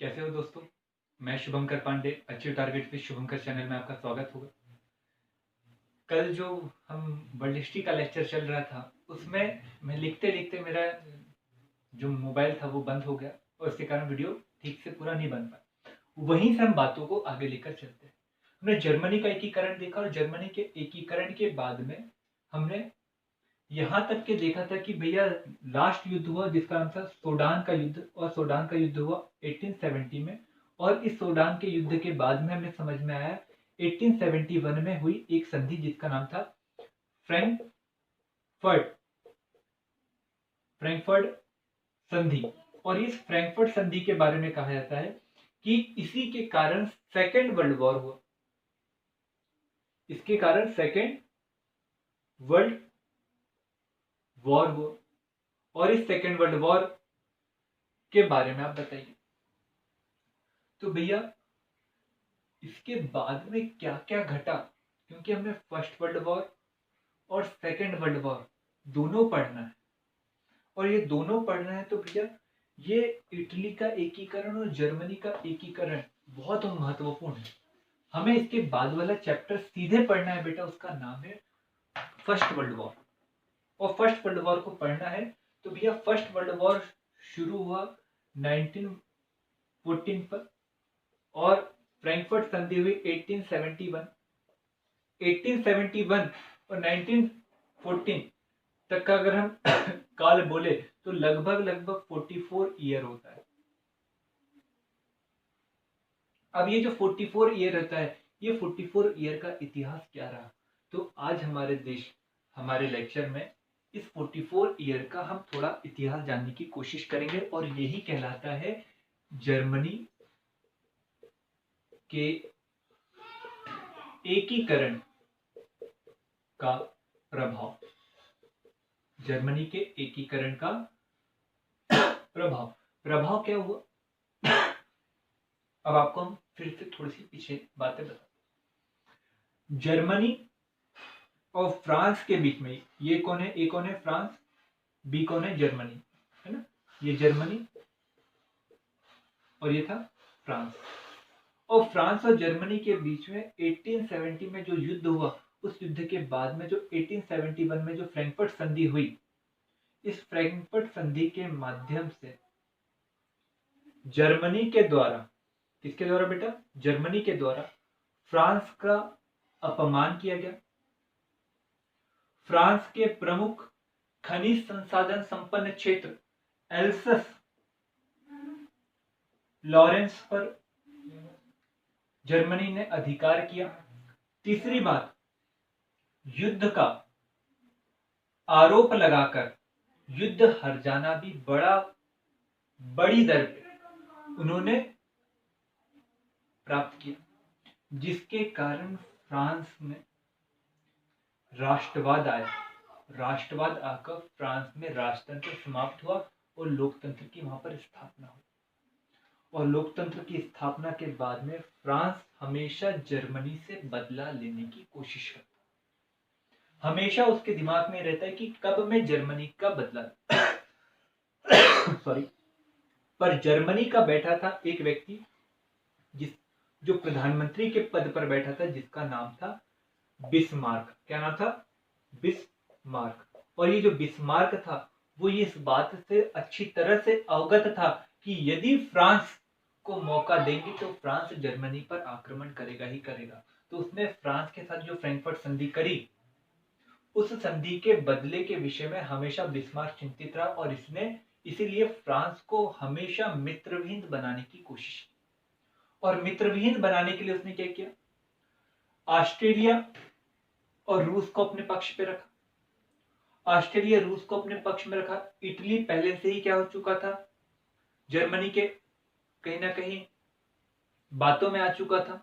कैसे हो दोस्तों। मैं Shubhankar Pandey, achieve target with Shubhankar channel में आपका स्वागत होगा। कल जो हम वर्ल्ड हिस्ट्री का लेक्चर चल रहा था उसमें मैं लिखते लिखते मेरा जो मोबाइल था वो बंद हो गया और उसके कारण वीडियो ठीक से पूरा नहीं बन पाया। वहीं से हम बातों को आगे लेकर चलते हैं। हमने जर्मनी का एकीकरण देखा और जर्मनी के एकीकरण के बाद में हमने यहाँ तक के देखा था कि भैया लास्ट युद्ध हुआ जिसका नाम था सोडान का युद्ध, और सोडान का युद्ध हुआ 1870 में। और इस सोडान के युद्ध के बाद में हमें समझ में आया 1871 में हुई एक संधि जिसका नाम था फ्रैंकफर्ट फ्रैंकफर्ट संधि। और इस फ्रैंकफर्ट संधि के बारे में कहा जाता है कि इसी के कारण सेकेंड वर्ल्ड वॉर हुआ। इसके कारण सेकेंड वर्ल्ड वॉर हुआ। और इस सेकेंड वर्ल्ड वॉर के बारे में आप बताइए। तो भैया इसके बाद में क्या क्या घटा, क्योंकि हमें फर्स्ट वर्ल्ड वॉर और सेकेंड वर्ल्ड वॉर दोनों पढ़ना है। और ये दोनों पढ़ना है तो भैया ये इटली का एकीकरण और जर्मनी का एकीकरण बहुत महत्वपूर्ण है। हमें इसके बाद वाला चैप्टर सीधे पढ़ना है बेटा, उसका नाम है फर्स्ट वर्ल्ड वॉर। और फर्स्ट वर्ल्ड वॉर को पढ़ना है तो भैया फर्स्ट वर्ल्ड वॉर शुरू हुआ 1914 पर और फ्रैंकफर्ट संधि हुई 1871। 1871 और 1914 तक का अगर हम काल बोले तो लगभग 44 ईयर होता है। अब ये जो 44 ईयर रहता है, ये 44 ईयर का इतिहास क्या रहा, तो आज हमारे देश हमारे लेक्चर में इस 44 ईयर का हम थोड़ा इतिहास जानने की कोशिश करेंगे। और यही कहलाता है जर्मनी के एकीकरण का प्रभाव। जर्मनी के एकीकरण का प्रभाव क्या हुआ। अब आपको हम फिर से थोड़ी सी पीछे बातें बताते। जर्मनी और फ्रांस के बीच में ये कौन है, ए कौन है फ्रांस, बी कौन है जर्मनी, है ना। ये जर्मनी और ये था फ्रांस। और फ्रांस और जर्मनी के बीच में 1870 में जो युद्ध हुआ, उस युद्ध के बाद में जो 1871 में जो फ्रैंकफर्ट संधि हुई, इस फ्रैंकफर्ट संधि के माध्यम से जर्मनी के द्वारा, किसके द्वारा बेटा, जर्मनी के द्वारा फ्रांस का अपमान किया गया। फ्रांस के प्रमुख खनिज संसाधन संपन्न क्षेत्र एल्सस, लॉरेंस पर जर्मनी ने अधिकार किया। तीसरी बात, युद्ध का आरोप लगाकर युद्ध हार जाना भी बड़ी दर पे उन्होंने प्राप्त किया, जिसके कारण फ्रांस में राष्ट्रवाद आया। राष्ट्रवाद आकर फ्रांस में राजतंत्र समाप्त हुआ और लोकतंत्र की वहां पर स्थापना हुई। और लोकतंत्र की स्थापना के बाद में फ्रांस हमेशा जर्मनी से बदला लेने की कोशिश करता। हमेशा उसके दिमाग में रहता है कि कब मैं जर्मनी का बदला सॉरी। पर जर्मनी का बैठा था एक व्यक्ति जो प्रधानमंत्री के पद पर बैठा था, जिसका नाम था बिस्मार्क। क्या नाम था, बिस्मार्क। और ये जो बिस्मार्क था वो इस बात से अच्छी तरह से अवगत था कि यदि फ्रांस को मौका देंगे तो फ्रांस जर्मनी पर आक्रमण करेगा ही करेगा। तो उसने फ्रांस के साथ जो फ्रैंकफर्ट संधि करी, उस संधि के बदले के विषय में हमेशा बिस्मार्क चिंतित रहा और इसने इसीलिए फ्रांस को हमेशा मित्रविहीन बनाने की कोशिश की। और मित्रविहीन बनाने के लिए उसने क्या किया, ऑस्ट्रेलिया और रूस को अपने पक्ष पे रखा। ऑस्ट्रेलिया रूस को अपने पक्ष में रखा। इटली पहले से ही क्या हो चुका था, जर्मनी के कहीं ना कहीं बातों में आ चुका था।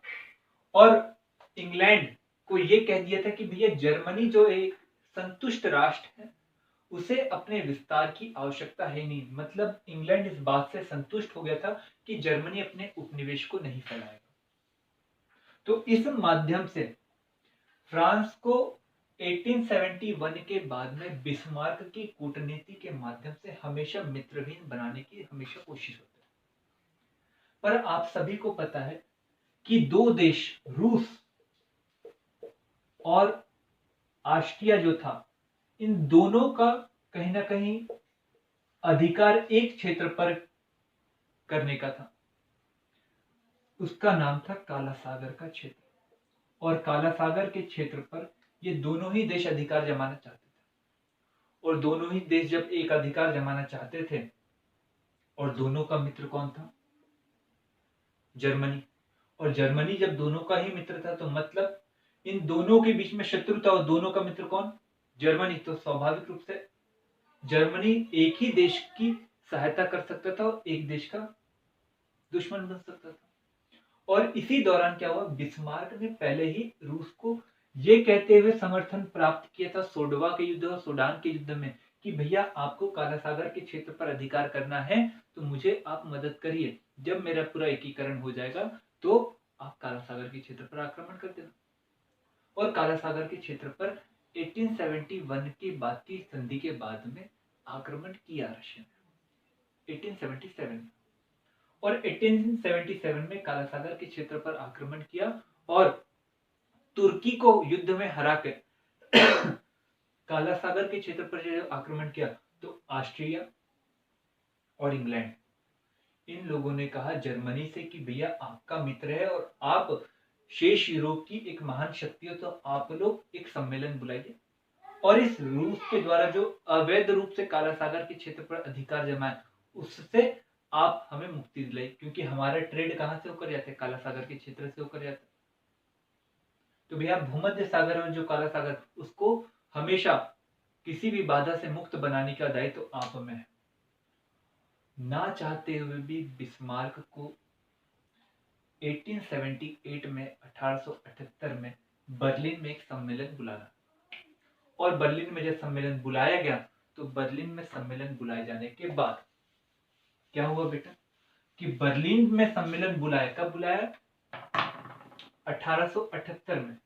और इंग्लैंड को यह कह दिया था कि भैया जर्मनी जो एक संतुष्ट राष्ट्र है, उसे अपने विस्तार की आवश्यकता है नहीं। मतलब इंग्लैंड इस बात से संतुष्ट हो गया था कि जर्मनी अपने उपनिवेश को नहीं फैलाएगा। तो इस माध्यम से फ्रांस को 1871 के बाद में बिस्मार्क की कूटनीति के माध्यम से हमेशा मित्रहीन बनाने की हमेशा कोशिश होती है। पर आप सभी को पता है कि दो देश रूस और ऑस्ट्रिया जो था, इन दोनों का कहीं ना कहीं अधिकार एक क्षेत्र पर करने का था। उसका नाम था काला सागर का क्षेत्र। और काला सागर के क्षेत्र पर ये दोनों ही देश अधिकार जमाना चाहते थे। और दोनों ही देश जब एक अधिकार जमाना चाहते थे, और दोनों का मित्र कौन था? जर्मनी। और जर्मनी जब दोनों का ही मित्र था, तो मतलब इन दोनों के बीच में शत्रु था, और दोनों का मित्र कौन? जर्मनी। तो स्वाभाविक रूप से जर्मनी एक ही देश की सहायता कर सकता था और एक देश का दुश्मन बन सकता था। और इसी दौरान क्या हुआ, बिस्मार्क ने पहले ही रूस को ये कहते हुए समर्थन प्राप्त किया था सोडवा के युद्ध और सूडान के युद्ध में कि भैया आपको काला सागर के क्षेत्र पर अधिकार करना है, तो मुझे आप मदद करिए। जब मेरा पूरा एकीकरण हो जाएगा तो आप काला सागर के क्षेत्र पर आक्रमण कर देना। और काला सागर के क्षेत्र पर 1871 के बाद की संधि के बाद में आक्रमण किया रशिया ने 1877 में। और 1877 में काला सागर के क्षेत्र पर आक्रमण किया और तुर्की को युद्ध में हरा के काला सागर के क्षेत्र पर जो आक्रमण किया, तो ऑस्ट्रिया और इंग्लैंड, इन लोगों ने कहा जर्मनी से कि भैया आपका मित्र है और आप शेष यूरोप की एक महान शक्ति हो, तो आप लोग एक सम्मेलन बुलाइए और इस रूस के द्वारा जो अवैध रूप से काला सागर के क्षेत्र पर अधिकार जमाए, उससे आप हमें मुक्ति दिलाई, क्योंकि हमारा ट्रेड कहां से होकर जाता है? काला सागर के क्षेत्र से होकर जाता है। तो भैया भूमध्य सागर और जो काला सागर, उसको हमेशा किसी भी बाधा से मुक्त बनाने का दायित्व तो आप में है। ना चाहते हुए भी बिस्मार्क को 1878 में 1878 में बर्लिन में एक सम्मेलन बुलाना, और बर्लिन में जब सम्मेलन बुलाया गया, तो बर्लिन में सम्मेलन बुलाए जाने के बाद क्या हुआ बेटा कि बर्लिन में सम्मेलन बुलाया, कब बुलाया? 1878 में।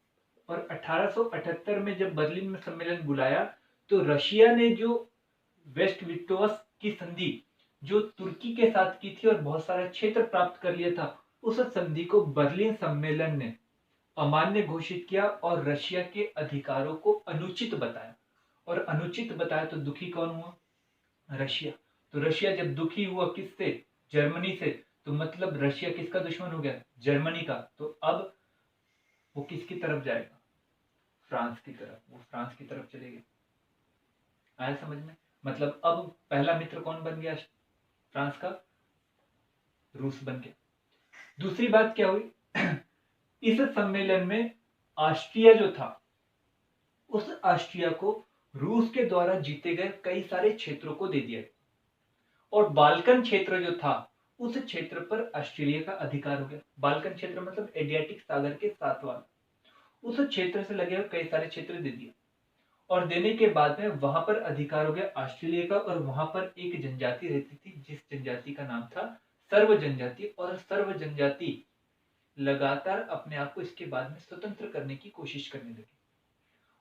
और 1878 में जब बर्लिन में सम्मेलन बुलाया, तो रशिया ने जो वेस्ट विक्टोवस की संधि जो तुर्की के साथ की थी और बहुत सारा क्षेत्र प्राप्त कर लिया था, उस संधि को बर्लिन सम्मेलन ने अमान्य घोषित किया और रशिया के अधिकारों को अनुचित बताया। और अनुचित बताया तो दुखी कौन हुआ? रशिया। तो रशिया जब दुखी हुआ किससे? जर्मनी से। तो मतलब रशिया किसका दुश्मन हो गया? जर्मनी का। तो अब वो किसकी तरफ जाएगा? फ्रांस की तरफ। वो फ्रांस की तरफ चले गए। आया समझ में? मतलब अब पहला मित्र कौन बन गया फ्रांस का? रूस बन गया। दूसरी बात क्या हुई इस सम्मेलन में ऑस्ट्रिया जो था, उस ऑस्ट्रिया को रूस के द्वारा जीते गए कई सारे क्षेत्रों को दे दिया, और बाल्कन क्षेत्र जो था, उस क्षेत्र पर ऑस्ट्रेलिया का अधिकार हो गया। बाल्कन क्षेत्र मतलब एडियाटिक सागर के साथ वाला, उस क्षेत्र से लगे हुए कई सारे क्षेत्र दे दिया, और देने के बाद में वहां पर अधिकार हो गया ऑस्ट्रेलिया का। और वहां पर एक जनजाति रहती थी, जिस जनजाति का नाम था सर्व जनजाति। और सर्व जनजाति लगातार अपने आप को इसके बाद में स्वतंत्र करने की कोशिश करने लगी,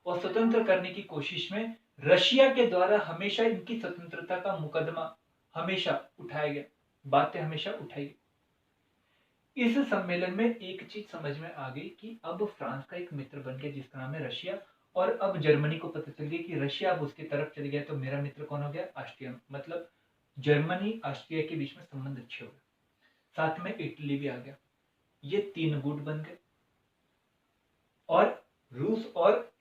और स्वतंत्र करने की कोशिश में रशिया के द्वारा हमेशा इनकी स्वतंत्रता का मुकदमा हमेशा उठाया गया, बातें हमेशा उठाई गई। इस सम्मेलन में एक चीज समझ में आ गई कि अब फ्रांस का एक मित्र बन गया जिसका नाम है रशिया, और अब जर्मनी को पता चल गया कि रशिया अब उसकी तरफ चल गया, तो मेरा मित्र कौन हो गया? ऑस्ट्रिया। मतलब जर्मनी ऑस्ट्रिया के बीच में संबंध अच्छे हो गए, साथ में इटली भी आ गया। ये तीन गुट बन गए, और रूस और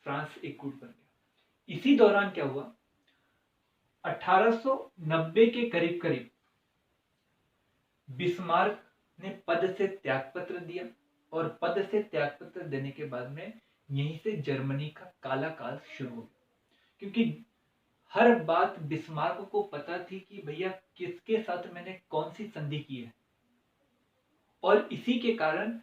फ्रांस एक गुट बन गया। इसी दौरान क्या हुआ, 1890 के करीब करीब बिस्मार्क ने पद से त्यागपत्र दिया, और पद से त्यागपत्र देने के बाद में यहीं से जर्मनी का काला काल शुरू हो गया, क्योंकि हर बात बिस्मार्क को पता थी कि भैया किसके साथ मैंने कौन सी संधि की है, और इसी के कारण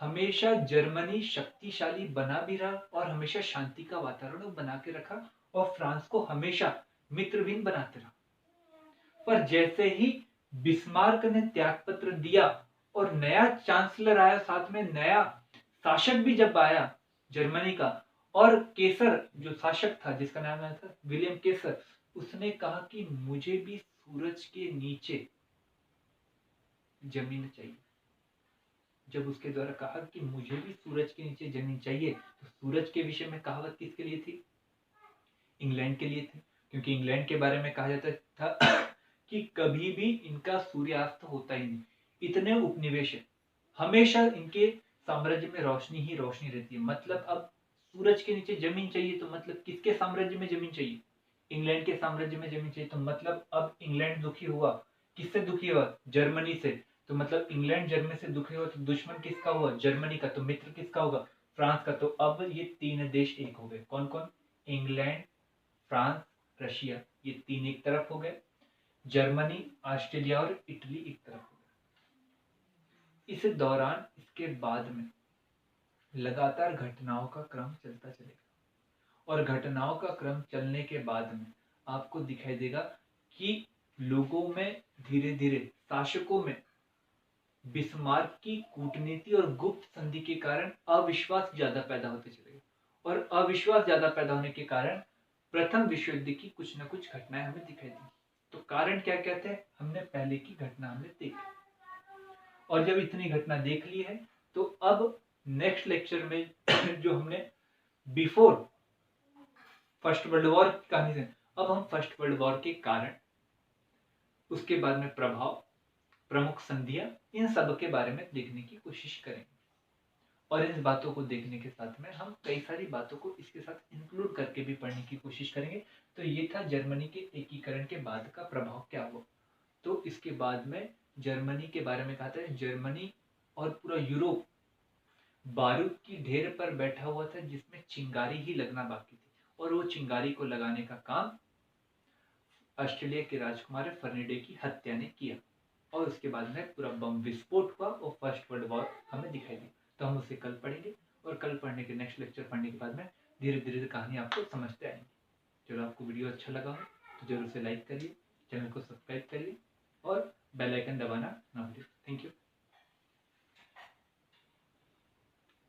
हमेशा जर्मनी शक्तिशाली बना भी रहा और हमेशा शांति का वातावरण बना के रखा, और फ्रांस को हमेशा मित्रविन बनाते रहा। पर जैसे ही बिस्मार्क ने त्यागपत्र दिया और नया चांसलर आया, साथ में नया शासक भी जब आया जर्मनी का, और केसर जो शासक था जिसका नाम आया था विलियम केसर, उसने कहा कि मुझे भी सूरज के नीचे जमीन चाहिए। जब उसके द्वारा कहा कि मुझे भी सूरज के नीचे जमीन चाहिए, तो सूरज के विषय में कहावत किसके लिए थी? इंग्लैंड के लिए थी, क्योंकि इंग्लैंड के बारे में कहा जाता था कि कभी भी इनका सूर्यास्त होता ही नहीं, इतने उपनिवेश है, हमेशा इनके साम्राज्य में रोशनी ही रोशनी रहती है। मतलब अब सूरज के नीचे जमीन चाहिए, तो मतलब किसके साम्राज्य में जमीन चाहिए? इंग्लैंड के साम्राज्य में जमीन चाहिए। तो मतलब अब इंग्लैंड दुखी हुआ, किससे दुखी हुआ? जर्मनी से। तो मतलब इंग्लैंड जर्मनी से दुखी हुआ, तो दुश्मन किसका हुआ? जर्मनी का। तो मित्र किसका होगा? फ्रांस का। तो अब ये तीन देश एक हो गए। कौन कौन? इंग्लैंड, फ्रांस, रशिया, ये तीन एक तरफ हो गए। जर्मनी, ऑस्ट्रेलिया और इटली एक तरफ हो गए। इस दौरान इसके बाद में लगातार घटनाओं का क्रम चलता चलेगा, और घटनाओं का क्रम चलने के बाद में आपको दिखाई देगा कि लोगों में धीरे धीरे, शासकों में बिस्मार्क की कूटनीति और गुप्त संधि के कारण अविश्वास ज्यादा पैदा होते चलेगा, और अविश्वास ज्यादा पैदा होने के कारण प्रथम विश्व युद्ध की कुछ न कुछ घटनाएं हमें दिखाई दी। तो कारण क्या कहते हैं? हमने पहले की घटना हमने देखी, और जब इतनी घटना देख ली है, तो अब नेक्स्ट लेक्चर में जो हमने बिफोर फर्स्ट वर्ल्ड वॉर की कहानी से, अब हम फर्स्ट वर्ल्ड वॉर के कारण, उसके बाद में प्रभाव, प्रमुख संधियां, इन सब के बारे में देखने की कोशिश करेंगे। और इन बातों को देखने के साथ में हम कई सारी बातों को इसके साथ इंक्लूड करके भी पढ़ने की कोशिश करेंगे। तो ये था जर्मनी के एकीकरण के बाद का प्रभाव क्या हुआ। तो इसके बाद में जर्मनी के बारे में कहा था, जर्मनी और पूरा यूरोप बारूद की ढेर पर बैठा हुआ था, जिसमें चिंगारी ही लगना बाकी थी, और वो चिंगारी को लगाने का काम ऑस्ट्रेलिया के राजकुमार फर्नांडो की हत्या ने किया। और उसके बाद में पूरा बम विस्फोट हुआ और फर्स्ट वर्ल्ड वॉर हमें दिखाई दी। तो हम उसे कल पढ़ेंगे, और कल पढ़ने के नेक्स्ट लेक्चर पढ़ने के बाद में धीरे धीरे कहानी आपको समझते आएंगे। चलो, आपको वीडियो अच्छा लगा हो तो जरूर से लाइक करिए, चैनल को सब्सक्राइब करिए, और बेल आइकन दबाना ना भूलिए।